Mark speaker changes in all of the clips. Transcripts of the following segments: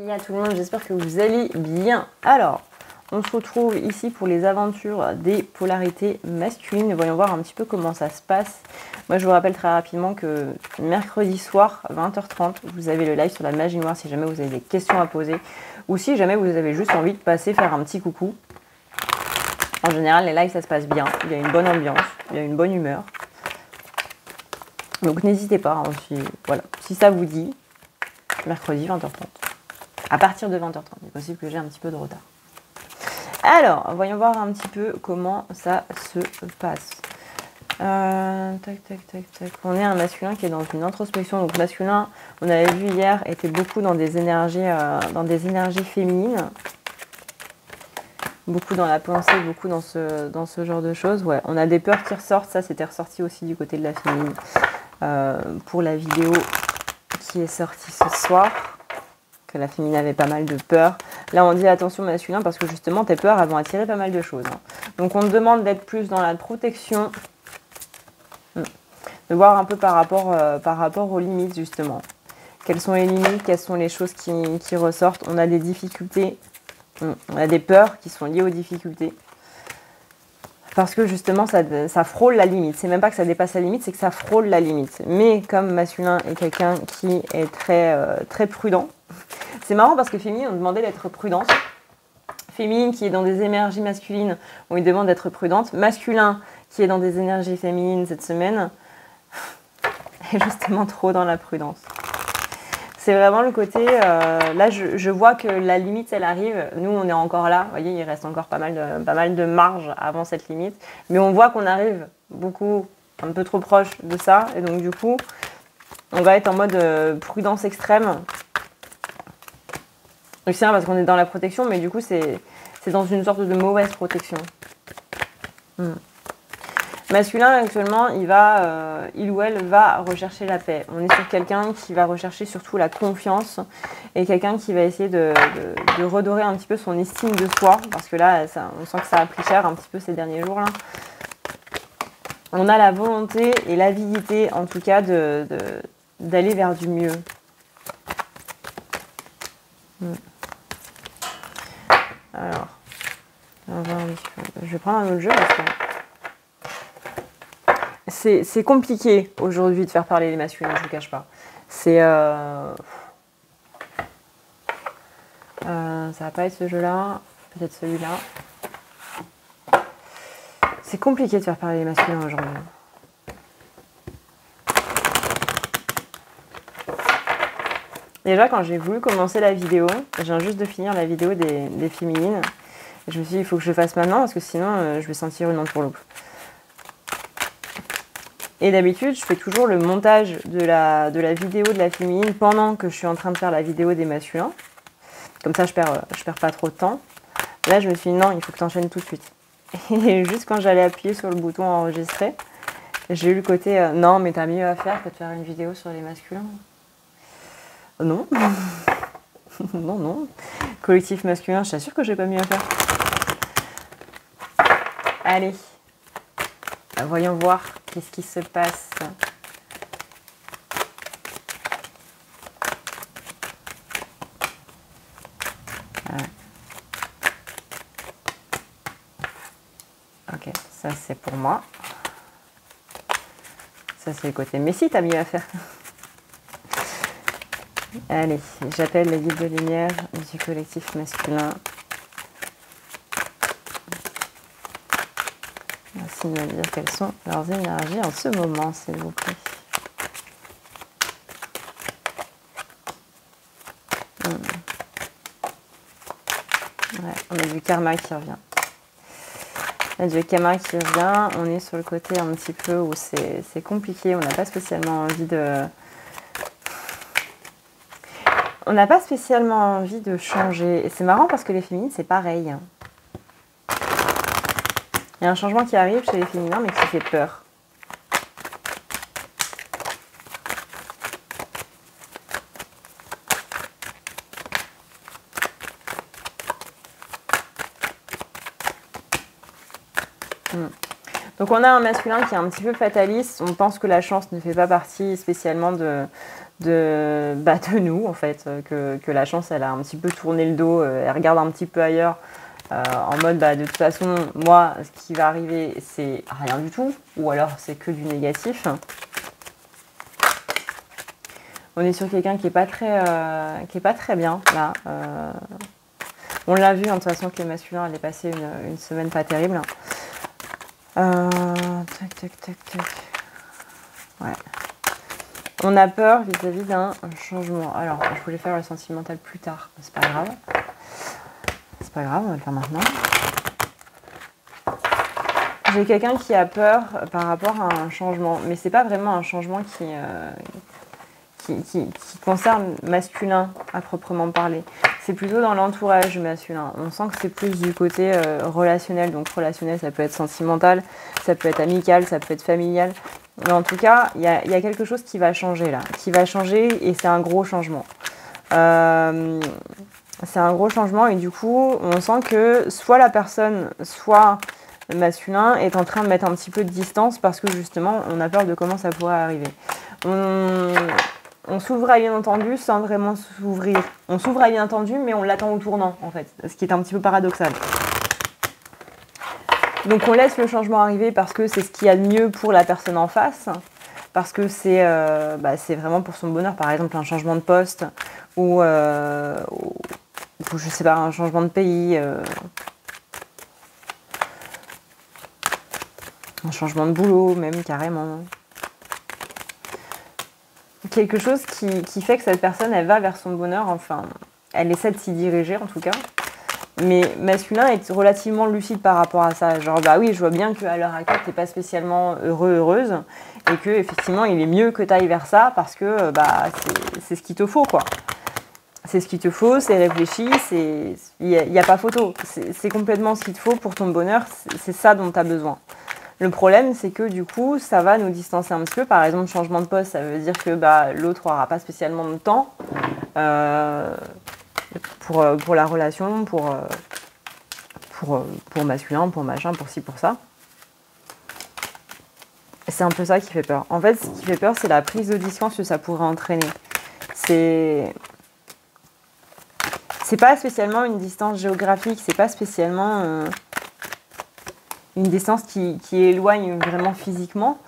Speaker 1: Salut à tout le monde, j'espère que vous allez bien. Alors, on se retrouve ici pour les aventures des polarités masculines. Voyons voir un petit peu comment ça se passe. Moi, je vous rappelle très rapidement que mercredi soir, à 20h30, vous avez le live sur la magie noire si jamais vous avez des questions à poser. Ou si jamais vous avez juste envie de passer faire un petit coucou. En général, les lives, ça se passe bien. Il y a une bonne ambiance, il y a une bonne humeur. Donc, n'hésitez pas, hein, si ça vous dit, mercredi 20h30. À partir de 20h30, il est possible que j'ai un petit peu de retard. Alors, voyons voir un petit peu comment ça se passe. Tac. On est un masculin qui est dans une introspection. Donc masculin, on avait vu hier, était beaucoup dans des énergies féminines. Beaucoup dans la pensée, beaucoup dans ce genre de choses. Ouais, on a des peurs qui ressortent. Ça, c'était ressorti aussi du côté de la féminine. Pour la vidéo qui est sortie ce soir. Que la féminine avait pas mal de peurs. Là, on dit attention masculin parce que justement, tes peurs, elles vont attirer pas mal de choses. Hein. Donc, on te demande d'être plus dans la protection. De voir un peu par rapport aux limites, justement. Quelles sont les limites, quelles sont les choses qui ressortent. On a des difficultés, on a des peurs qui sont liées aux difficultés. Parce que justement, ça frôle la limite. C'est même pas que ça dépasse la limite, c'est que ça frôle la limite. Mais comme masculin est quelqu'un qui est très prudent, c'est marrant parce que féminine, on demandait d'être prudente. Féminine qui est dans des énergies masculines, on lui demande d'être prudente. Masculin qui est dans des énergies féminines cette semaine, est justement trop dans la prudence. C'est vraiment le côté, là je vois que la limite elle arrive, nous on est encore là, vous voyez il reste encore pas mal de marge avant cette limite, mais on voit qu'on arrive un peu trop proche de ça, et donc du coup on va être en mode prudence extrême. Donc c'est vrai parce qu'on est dans la protection, mais du coup c'est dans une sorte de mauvaise protection. Masculin, actuellement, il ou elle va rechercher la paix. On est sur quelqu'un qui va rechercher surtout la confiance et quelqu'un qui va essayer de redorer un petit peu son estime de soi. Parce que là, on sent que ça a pris cher un petit peu ces derniers jours-là. On a la volonté et l'avidité, en tout cas, d'aller vers du mieux. Alors, on va voir un petit peu. Je vais prendre un autre jeu parce que... C'est compliqué aujourd'hui de faire parler les masculins, je ne vous cache pas. Ça va pas être ce jeu-là, peut-être celui-là. C'est compliqué de faire parler les masculins aujourd'hui. Déjà, quand j'ai voulu commencer la vidéo, je viens juste de finir la vidéo des féminines. Et je me suis dit, il faut que je le fasse maintenant parce que sinon, je vais sentir une entourloupe. Et d'habitude, je fais toujours le montage de la vidéo de la féminine pendant que je suis en train de faire la vidéo des masculins. Comme ça, je perds pas trop de temps. Là, je me suis dit, non, il faut que tu enchaînes tout de suite. Et juste quand j'allais appuyer sur le bouton enregistrer, j'ai eu le côté, non, mais t'as mieux à faire que de faire une vidéo sur les masculins. Non. Non. Collectif masculin, je t'assure que j'ai pas mieux à faire. Allez. Voyons voir qu'est-ce qui se passe. Voilà. Ok, ça c'est pour moi. Ça c'est le côté. Mais si, t'as mieux à faire. Allez, j'appelle le guide de lumière du collectif masculin. Merci de me dire quelles sont leurs énergies en ce moment, s'il vous plaît. Ouais, on a du karma qui revient. On a du karma qui revient. On est sur le côté un petit peu où c'est compliqué. On n'a pas spécialement envie de... On n'a pas spécialement envie de changer. Et c'est marrant parce que les féminines, c'est pareil. Il y a un changement qui arrive chez les féminins, mais qui fait peur. Donc on a un masculin qui est un petit peu fataliste. On pense que la chance ne fait pas partie spécialement de nous, en fait. Que la chance, elle a un petit peu tourné le dos. Elle regarde un petit peu ailleurs. En mode, de toute façon, moi, ce qui va arriver, c'est rien du tout. Ou alors, c'est que du négatif. On est sur quelqu'un qui n'est pas très bien, là. On l'a vu, hein, de toute façon, que le masculin allait passer une semaine pas terrible. Tac, tac, tac, tac. Ouais. On a peur vis-à-vis d'un changement. Alors, je voulais faire le sentimental plus tard. C'est pas grave. C'est pas grave, on va le faire maintenant. J'ai quelqu'un qui a peur par rapport à un changement. Mais c'est pas vraiment un changement qui concerne masculin à proprement parler. C'est plutôt dans l'entourage masculin. On sent que c'est plus du côté relationnel. Donc relationnel, ça peut être sentimental, ça peut être amical, ça peut être familial. Mais en tout cas, il y a quelque chose qui va changer là. Qui va changer et c'est un gros changement. C'est un gros changement et du coup, on sent que soit la personne, soit le masculin est en train de mettre un petit peu de distance parce que justement, on a peur de comment ça pourrait arriver. On s'ouvre à l'inattendu sans vraiment s'ouvrir. On s'ouvre à l'inattendu, mais on l'attend au tournant, en fait. Ce qui est un petit peu paradoxal. Donc on laisse le changement arriver parce que c'est ce qu'il y a de mieux pour la personne en face. Parce que c'est vraiment pour son bonheur. Par exemple, un changement de poste ou je sais pas, un changement de pays. Un changement de boulot, même, carrément. Quelque chose qui fait que cette personne, elle va vers son bonheur, enfin, elle essaie de s'y diriger en tout cas. Mais masculin est relativement lucide par rapport à ça. Genre, oui, je vois bien qu'à l'heure actuelle, t'es pas spécialement heureuse, et que effectivement, il est mieux que t'ailles vers ça parce que c'est ce qu'il te faut, quoi. C'est ce qu'il te faut, c'est réfléchi, il n'y a pas photo. C'est complètement ce qu'il te faut pour ton bonheur, c'est ça dont tu as besoin. Le problème, c'est que du coup, ça va nous distancer un petit peu. Par exemple, changement de poste, ça veut dire que l'autre n'aura pas spécialement de temps pour la relation, pour masculin, pour machin, pour ci, pour ça. C'est un peu ça qui fait peur. En fait, ce qui fait peur, c'est la prise de distance que ça pourrait entraîner. C'est pas spécialement une distance géographique, c'est pas spécialement... une distance qui éloigne vraiment physiquement,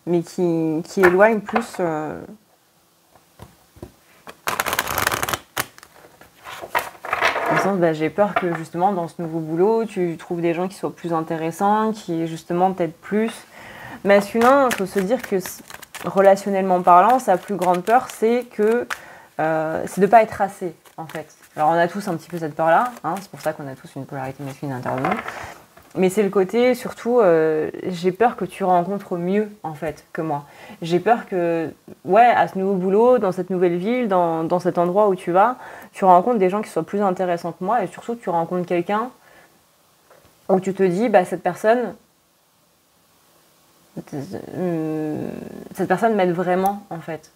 Speaker 1: mais qui éloigne plus... Dans le sens, j'ai peur que justement dans ce nouveau boulot, tu trouves des gens qui soient plus intéressants, qui justement t'aident plus. Masculin, il faut se dire que relationnellement parlant, sa plus grande peur, c'est de ne pas être assez, en fait. Alors on a tous un petit peu cette peur-là, hein, c'est pour ça qu'on a tous une polarité masculine à l'intérieur de nous. Mais c'est le côté, surtout, j'ai peur que tu rencontres mieux, en fait, que moi. J'ai peur que, à ce nouveau boulot, dans cette nouvelle ville, dans cet endroit où tu vas, tu rencontres des gens qui soient plus intéressants que moi et surtout, tu rencontres quelqu'un où tu te dis, cette personne m'aide vraiment, en fait.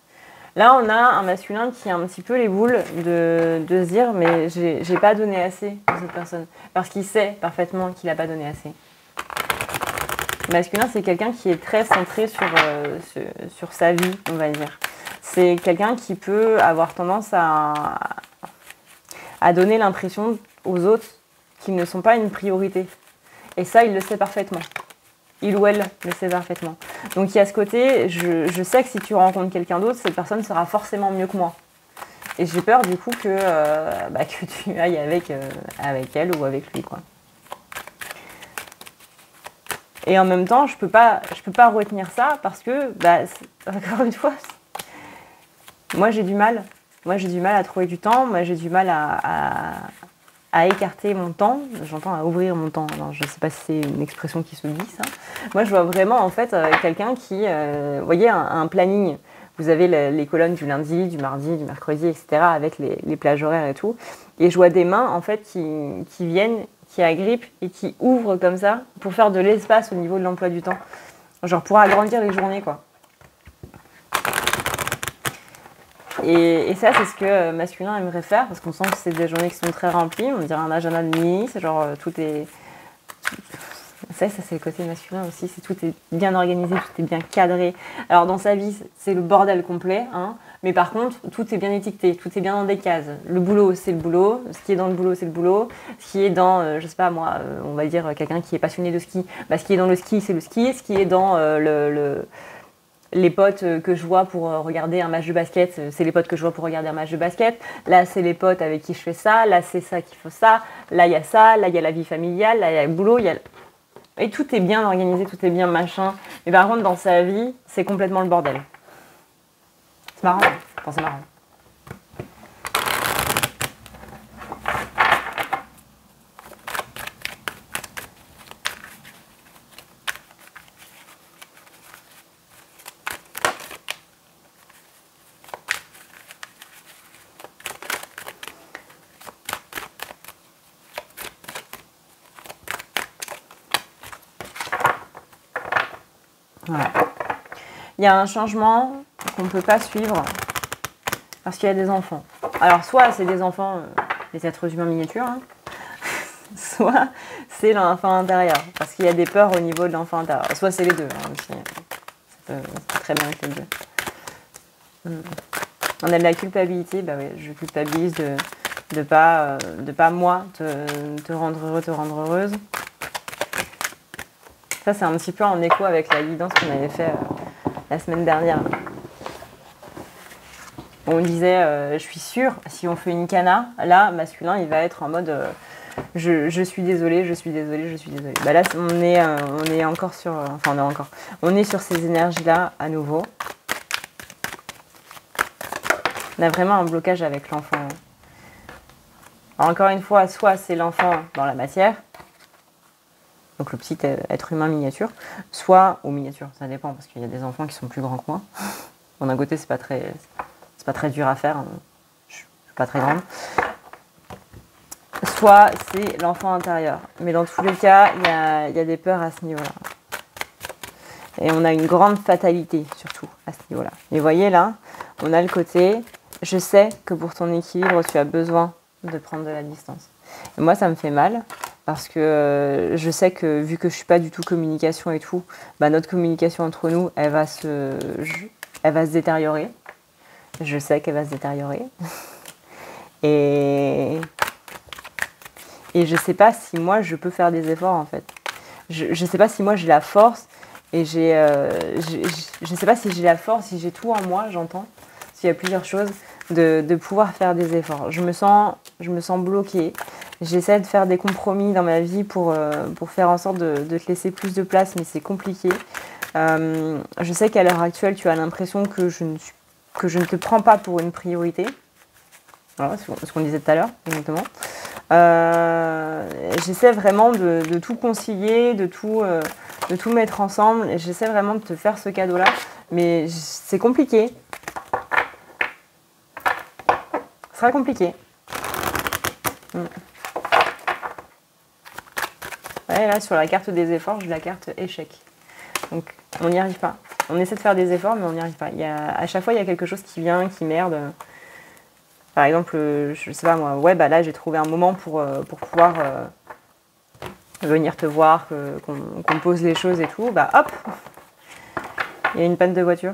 Speaker 1: Là, on a un masculin qui a un petit peu les boules de se dire « mais j'ai pas donné assez à cette personne ». Parce qu'il sait parfaitement qu'il n'a pas donné assez. Le masculin, c'est quelqu'un qui est très centré sur sa vie, on va dire. C'est quelqu'un qui peut avoir tendance à donner l'impression aux autres qu'ils ne sont pas une priorité. Et ça, il le sait parfaitement. Il ou elle le sait parfaitement. Donc il y a ce côté, je sais que si tu rencontres quelqu'un d'autre, cette personne sera forcément mieux que moi. Et j'ai peur du coup que tu ailles avec elle ou avec lui, quoi. Et en même temps, je peux pas retenir ça parce que, encore une fois, moi j'ai du mal. Moi j'ai du mal à trouver du temps, moi j'ai du mal à écarter mon temps, j'entends à ouvrir mon temps. Alors, je ne sais pas si c'est une expression qui se dit, ça. Moi, je vois vraiment, en fait, quelqu'un qui... vous voyez, un planning. Vous avez les colonnes du lundi, du mardi, du mercredi, etc., avec les plages horaires et tout. Et je vois des mains, en fait, qui viennent, qui agrippent et qui ouvrent comme ça pour faire de l'espace au niveau de l'emploi du temps. Genre, pour agrandir les journées, quoi. Et ça, c'est ce que masculin aimerait faire, parce qu'on sent que c'est des journées qui sont très remplies. On dirait un agenda de nuit, c'est genre Ça c'est le côté masculin aussi, c'est tout est bien organisé, tout est bien cadré. Alors dans sa vie, c'est le bordel complet, hein, mais par contre, tout est bien étiqueté, tout est bien dans des cases. Le boulot, c'est le boulot, ce qui est dans le boulot, c'est le boulot, ce qui est dans, je sais pas moi, on va dire quelqu'un qui est passionné de ski, bah, ce qui est dans le ski, c'est le ski, ce qui est dans les potes que je vois pour regarder un match de basket, c'est les potes que je vois pour regarder un match de basket. Là, c'est les potes avec qui je fais ça. Là, c'est ça qu'il faut ça. Là, il y a ça. Là, il y a la vie familiale. Là, il y a le boulot. Et tout est bien organisé, tout est bien machin. Mais par contre, dans sa vie, c'est complètement le bordel. C'est marrant. Enfin, c'est marrant. Voilà. Il y a un changement qu'on ne peut pas suivre parce qu'il y a des enfants. Alors, soit c'est des enfants, des êtres humains miniatures, hein, soit c'est l'enfant intérieur, parce qu'il y a des peurs au niveau de l'enfant intérieur. Soit c'est les deux, hein, aussi. Ça peut très bien être les deux. On a de la culpabilité, bah oui, je culpabilise de pas moi te rendre heureux, te rendre heureuse. Ça, c'est un petit peu en écho avec la guidance qu'on avait fait la semaine dernière. On disait, je suis sûre, si on fait une cana, là, masculin, il va être en mode je suis désolée, je suis désolée, je suis désolée. Bah là, on est encore sur... Enfin, on est sur ces énergies-là à nouveau. On a vraiment un blocage avec l'enfant. Alors, encore une fois, soit c'est l'enfant dans la matière, donc le petit être humain miniature, soit au miniature, ça dépend, parce qu'il y a des enfants qui sont plus grands que moi. Bon, d'un côté, c'est pas très dur à faire, je suis pas très grande. Soit c'est l'enfant intérieur. Mais dans tous les cas, il y a des peurs à ce niveau-là. Et on a une grande fatalité, surtout, à ce niveau-là. Et vous voyez là, on a le côté, je sais que pour ton équilibre, tu as besoin de prendre de la distance. Et moi, ça me fait mal. Parce que je sais que vu que je suis pas du tout communication et tout, bah notre communication entre nous, elle va se détériorer. Je sais qu'elle va se détériorer. Et je sais pas si moi je peux faire des efforts en fait. Je sais pas si moi j'ai la force et je sais pas si j'ai la force, si j'ai tout en moi, j'entends. S'il y a plusieurs choses, de pouvoir faire des efforts. Je me sens bloquée. J'essaie de faire des compromis dans ma vie pour faire en sorte de te laisser plus de place, mais c'est compliqué. Je sais qu'à l'heure actuelle, tu as l'impression que je ne te prends pas pour une priorité. Voilà, ce qu'on disait tout à l'heure, exactement. J'essaie vraiment de tout concilier, de tout mettre ensemble. Et j'essaie vraiment de te faire ce cadeau-là, mais c'est compliqué. Ce sera compliqué. Ouais, là, sur la carte des efforts, j'ai la carte échec. Donc, on n'y arrive pas. On essaie de faire des efforts, mais on n'y arrive pas. À chaque fois, il y a quelque chose qui vient, qui merde. Par exemple, je sais pas moi, ouais, bah là, j'ai trouvé un moment pour pouvoir venir te voir, qu'on pose les choses et tout. Bah hop, il y a une panne de voiture.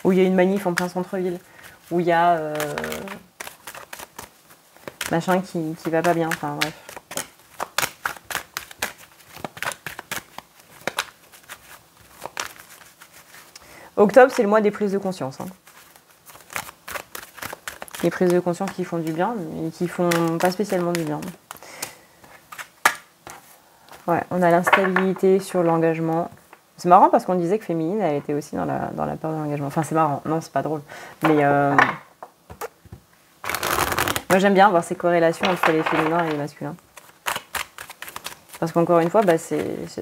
Speaker 1: Où il y a une manif en plein centre-ville, où il y a machin qui va pas bien, enfin bref. Octobre, c'est le mois des prises de conscience. Hein. Les prises de conscience qui font du bien, mais qui font pas spécialement du bien. Ouais, on a l'instabilité sur l'engagement. C'est marrant parce qu'on disait que féminine, elle était aussi dans la peur de l'engagement. Enfin, c'est marrant. Non, c'est pas drôle. Mais moi, j'aime bien voir ces corrélations entre les féminins et les masculins. Parce qu'encore une fois, bah,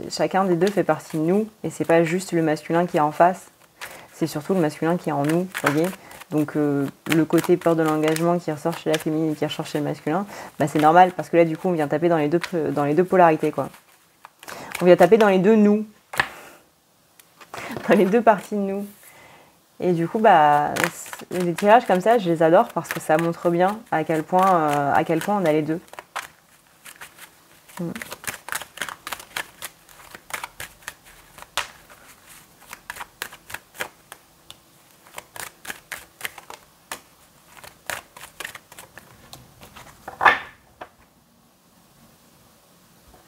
Speaker 1: chacun des deux fait partie de nous. Et c'est pas juste le masculin qui est en face. C'est surtout le masculin qui est en nous, vous voyez. Donc, le côté peur de l'engagement qui ressort chez la féminine et qui ressort chez le masculin, bah, c'est normal. Parce que là, du coup, on vient taper dans les deux polarités, quoi. On vient taper dans les deux nous. Dans les deux parties de nous. Et du coup, bah, les tirages comme ça, je les adore parce que ça montre bien à quel point on a les deux.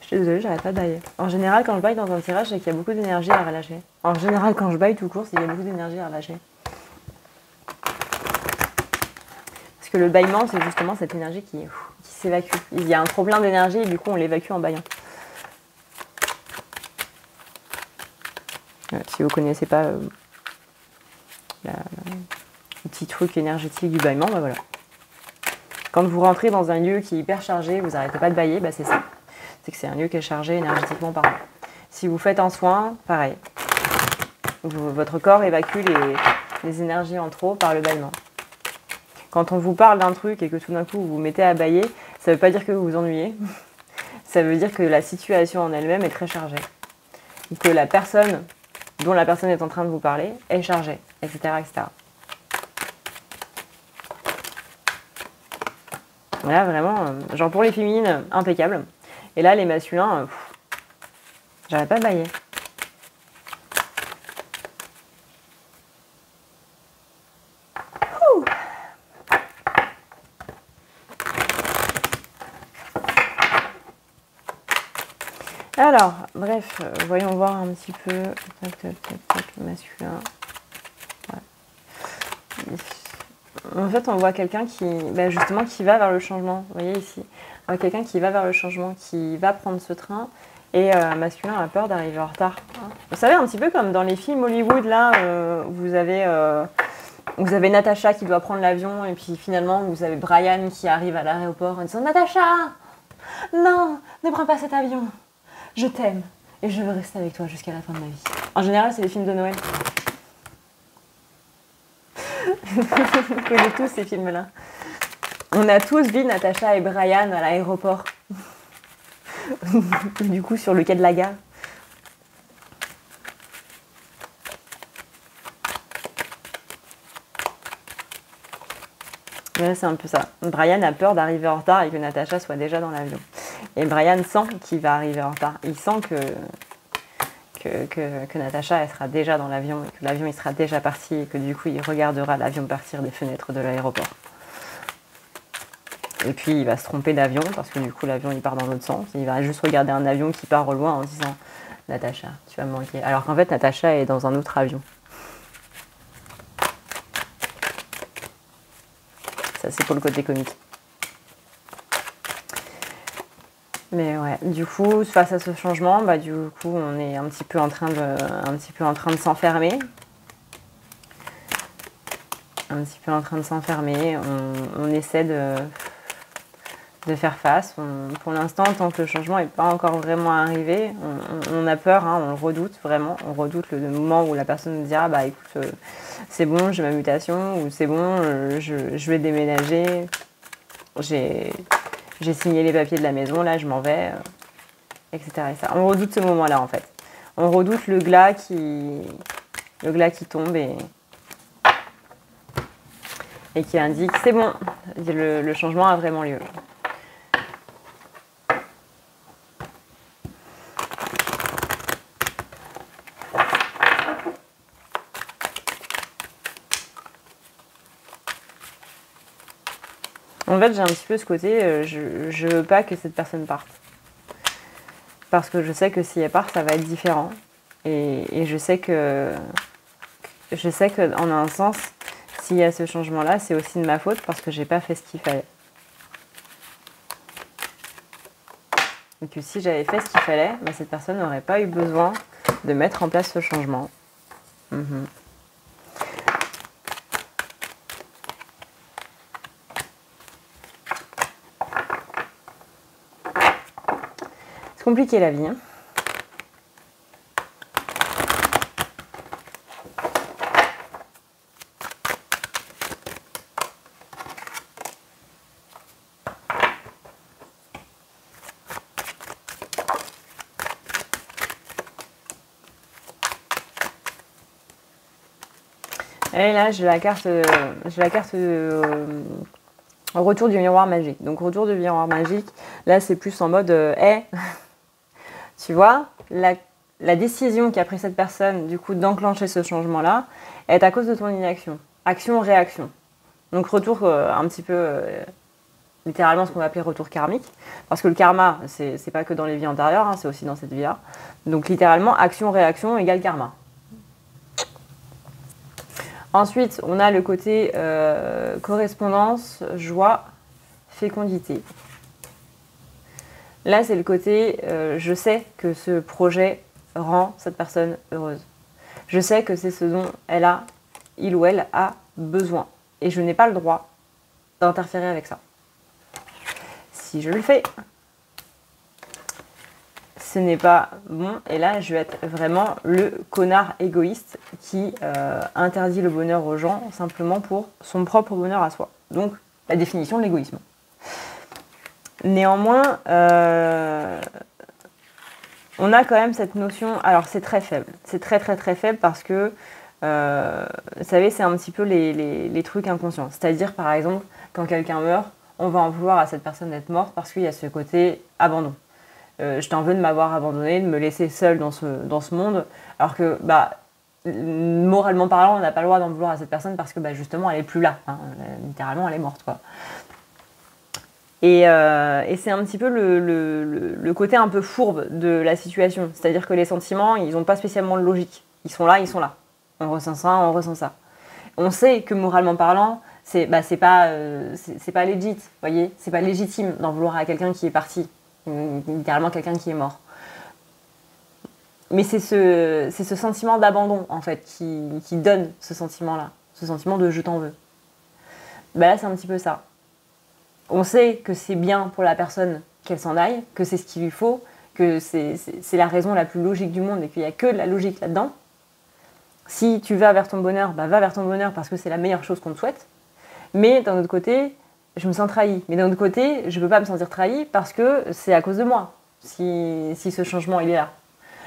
Speaker 1: Je suis désolée, j'arrête pas de bailler. En général, quand je baille dans un tirage, c'est qu'il y a beaucoup d'énergie à relâcher. En général, quand je baille tout court, c'est qu'il y a beaucoup d'énergie à relâcher. Parce que le bâillement, c'est justement cette énergie qui s'évacue. Il y a un trop plein d'énergie et du coup, on l'évacue en baillant. Si vous ne connaissez pas le petit truc énergétique du bâillement, bah voilà. Quand vous rentrez dans un lieu qui est hyper chargé, vous n'arrêtez pas de bailler, bah c'est ça. C'est que c'est un lieu qui est chargé énergétiquement parlant. Si vous faites un soin, pareil. Votre corps évacue les énergies en trop par le bâillement. Quand on vous parle d'un truc et que tout d'un coup vous vous mettez à bailler, ça ne veut pas dire que vous vous ennuyez. Ça veut dire que la situation en elle-même est très chargée. Et que la personne dont la personne est en train de vous parler est chargée, etc. etc. Là, vraiment, genre pour les féminines, impeccable. Et là, les masculins, j'arrête pas de bailler. Alors, bref, voyons voir un petit peu. Tac, tac, tac, tac, masculin. Ouais. En fait, on voit quelqu'un qui, bah justement, qui va vers le changement. Vous voyez ici, on voit quelqu'un qui va vers le changement, qui va prendre ce train. Et masculin a peur d'arriver en retard. Vous savez, un petit peu comme dans les films Hollywood, là, vous avez Natacha qui doit prendre l'avion, et puis finalement, vous avez Brian qui arrive à l'aéroport en disant « Natacha, non, ne prends pas cet avion. Je t'aime, et je veux rester avec toi jusqu'à la fin de ma vie. » En général, c'est les films de Noël. Vous connaissez tous ces films-là. On a tous vu Natacha et Brian à l'aéroport. Du coup, sur le quai de la gare. Ouais, c'est un peu ça. Brian a peur d'arriver en retard et que Natacha soit déjà dans l'avion. Et Brian sent qu'il va arriver en retard. Il sent que Natacha elle sera déjà dans l'avion et que l'avion il sera déjà parti et que du coup il regardera l'avion partir des fenêtres de l'aéroport. Et puis il va se tromper d'avion parce que du coup l'avion il part dans l'autre sens. Il va juste regarder un avion qui part au loin en disant « Natacha, tu vas me manquer ». Alors qu'en fait Natacha est dans un autre avion. Ça c'est pour le côté comique. Mais ouais, du coup, face à ce changement, bah du coup, on est un petit peu en train de s'enfermer. Un petit peu en train de s'enfermer. On essaie de faire face. Pour l'instant, tant que le changement n'est pas encore vraiment arrivé, on a peur, hein, on le redoute vraiment. On redoute le moment où la personne nous dira bah écoute, c'est bon, j'ai ma mutation, ou c'est bon, je vais déménager. J'ai signé les papiers de la maison, là je m'en vais, etc., etc. On redoute ce moment-là en fait. On redoute le glas qui tombe et qui indique c'est bon, le changement a vraiment lieu. En fait, j'ai un petit peu ce côté, je veux pas que cette personne parte. Parce que je sais que si elle part, ça va être différent. Et je sais que en un sens, s'il y a ce changement-là, c'est aussi de ma faute parce que j'ai pas fait ce qu'il fallait. Et que si j'avais fait ce qu'il fallait, bah, cette personne n'aurait pas eu besoin de mettre en place ce changement. C'est compliqué la vie. Hein. Et là, j'ai la carte retour du miroir magique. Donc, retour du miroir magique, là, c'est plus en mode, hey, tu vois, la décision qu'a prise cette personne, du coup, d'enclencher ce changement-là, est à cause de ton inaction. Action-réaction. Donc, retour un petit peu, littéralement, ce qu'on va appeler retour karmique. Parce que le karma, c'est pas que dans les vies antérieures, hein, c'est aussi dans cette vie-là. Donc, littéralement, action-réaction égale karma. Ensuite, on a le côté correspondance, joie, fécondité. Là, c'est le côté je sais que ce projet rend cette personne heureuse. Je sais que c'est ce dont il ou elle a besoin. Et je n'ai pas le droit d'interférer avec ça. Si je le fais, ce n'est pas bon. Et là, je vais être vraiment le connard égoïste qui interdit le bonheur aux gens simplement pour son propre bonheur à soi. Donc, la définition de l'égoïsme. Néanmoins, on a quand même cette notion... Alors, c'est très faible. C'est très, très, très faible parce que, vous savez, c'est un petit peu les trucs inconscients. C'est-à-dire, par exemple, quand quelqu'un meurt, on va en vouloir à cette personne d'être morte parce qu'il y a ce côté abandon. Je t'en veux de m'avoir abandonné, de me laisser seule dans ce monde, alors que, moralement parlant, on n'a pas le droit d'en vouloir à cette personne parce que, justement, elle est plus là. Hein. Littéralement, elle est morte, quoi. Et c'est un petit peu le côté un peu fourbe de la situation. C'est-à-dire que les sentiments, ils n'ont pas spécialement de logique. Ils sont là, ils sont là. On ressent ça, on ressent ça. On sait que, moralement parlant, c'est pas legit, vous voyez. C'est pas légitime d'en vouloir à quelqu'un qui est parti. Littéralement quelqu'un qui est mort. Mais c'est ce sentiment d'abandon, en fait, qui donne ce sentiment-là. Ce sentiment de « je t'en veux ». Là, c'est un petit peu ça. On sait que c'est bien pour la personne qu'elle s'en aille, que c'est ce qu'il lui faut, que c'est la raison la plus logique du monde et qu'il n'y a que de la logique là-dedans. Si tu vas vers ton bonheur, va vers ton bonheur parce que c'est la meilleure chose qu'on te souhaite. Mais d'un autre côté... je me sens trahie. Mais d'un autre côté, je ne peux pas me sentir trahie parce que c'est à cause de moi, si ce changement il est là.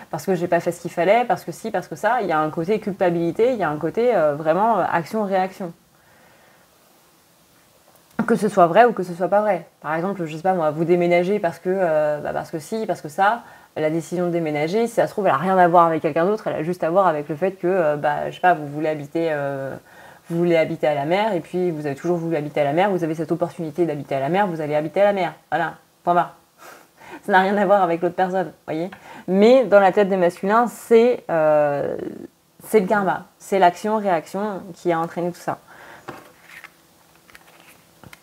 Speaker 1: Parce que je n'ai pas fait ce qu'il fallait, parce que si, parce que ça, il y a un côté culpabilité, il y a un côté vraiment action-réaction. Que ce soit vrai ou que ce soit pas vrai. Par exemple, je sais pas moi, vous déménagez parce que si, parce que ça, la décision de déménager, si ça se trouve, elle n'a rien à voir avec quelqu'un d'autre, elle a juste à voir avec le fait que, je sais pas, vous voulez habiter à la mer, et puis vous avez toujours voulu habiter à la mer, vous avez cette opportunité d'habiter à la mer, vous allez habiter à la mer. Voilà, point barre. Ça n'a rien à voir avec l'autre personne, vous voyez. Mais dans la tête des masculins, c'est le karma, c'est l'action-réaction qui a entraîné tout ça.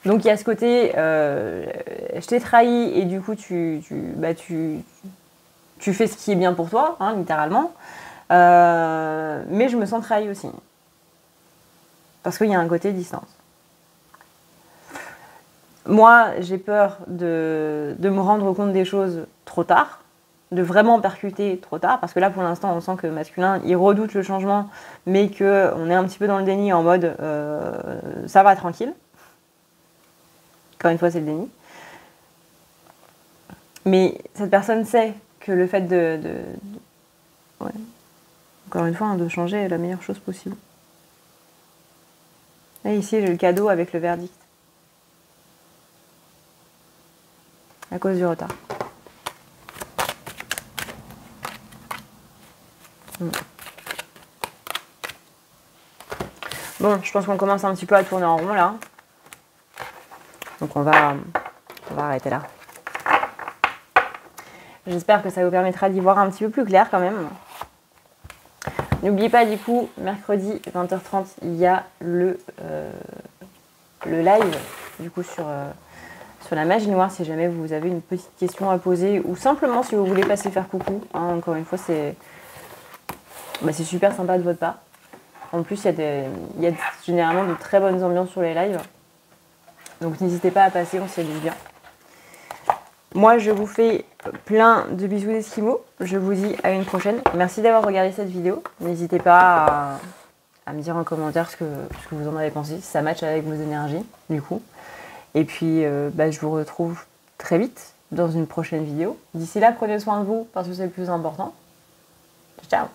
Speaker 1: Donc il y a ce côté, je t'ai trahi et du coup tu fais ce qui est bien pour toi, hein, littéralement. Mais je me sens trahi aussi. Parce qu'il y a un côté distance. Moi, j'ai peur de me rendre compte des choses trop tard, de vraiment percuter trop tard, parce que là, pour l'instant, on sent que masculin, il redoute le changement, mais qu'on est un petit peu dans le déni en mode ça va, tranquille. Encore une fois, c'est le déni. Mais cette personne sait que le fait ouais. Encore une fois, de changer est la meilleure chose possible. Et ici, j'ai le cadeau avec le verdict. À cause du retard. Bon, je pense qu'on commence un petit peu à tourner en rond là. Donc on va arrêter là. J'espère que ça vous permettra d'y voir un petit peu plus clair quand même. N'oubliez pas du coup, mercredi 20h30, il y a le live du coup sur la magie noire si jamais vous avez une petite question à poser ou simplement si vous voulez passer faire coucou. Hein, encore une fois, c'est super sympa de votre part. En plus, il y a généralement de très bonnes ambiances sur les lives. Donc n'hésitez pas à passer, on s'y amuse bien. Moi, je vous fais plein de bisous d'esquimaux. Je vous dis à une prochaine. Merci d'avoir regardé cette vidéo. N'hésitez pas à me dire en commentaire ce que vous en avez pensé, si ça matche avec vos énergies, du coup. Et puis, je vous retrouve très vite dans une prochaine vidéo. D'ici là, prenez soin de vous parce que c'est le plus important. Ciao!